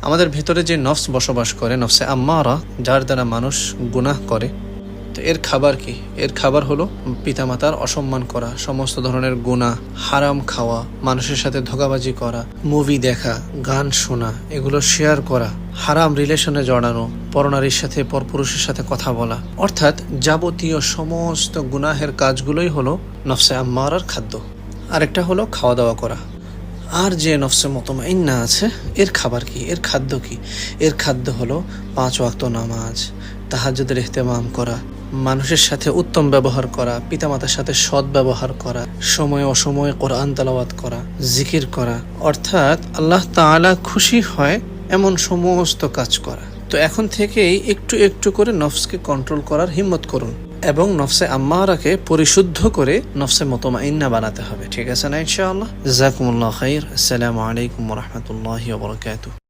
আমাদের ভেতরে যে নফস বসবাস করে, নফসে আম্মারা, যার দ্বারা মানুষ গুনাহ করে, তো এর খাবার কি? এর খাবার হলো পিতামাতার অসম্মান করা, সমস্ত ধরনের গুনাহ, হারাম খাওয়া, মানুষের সাথে ধোঁকাবাজি করা, মুভি দেখা, গান শোনা, এগুলো শেয়ার করা, হারাম রিলেশনে জড়ানো, পরনারীর সাথে পরপুরুষের সাথে কথা বলা, অর্থাৎ যাবতীয় সমস্ত গুনাহের কাজগুলোই হলো নফসে আম্মারার খাদ্য। আরেকটা হলো খাওয়া দাওয়া করা। আর যে নফসে মুতমাইন্না আছে, এর খাবার কি? এর খাদ্য কি? এর খাদ্য হলো 5 ওয়াক্ত নামাজ, তাহাজ্জুদের ইহতেমাম করা, মানুষের সাথে উত্তম ব্যবহার করা, পিতামাতার সাথে সৎ ব্যবহার করা, সময় অসময়ে কোরআন তেলাওয়াত করা, জিকির করা, অর্থাৎ আল্লাহ তাআলা খুশি হয় এমন সমস্ত কাজ করা। তো এখন থেকেই একটু একটু করে নফসকে কন্ট্রোল করার হিম্মত করুন এবং নফসে আম্মারাকে পরিশুদ্ধ করে নফসে মুতমাইন্না বানাতে হবে। ঠিক আছে না ইনশাআল্লাহ? জাযাকুমুল্লাহু খাইর। আসসালামু আলাইকুম ওয়া রাহমাতুল্লাহি ওয়া বারাকাতুহু।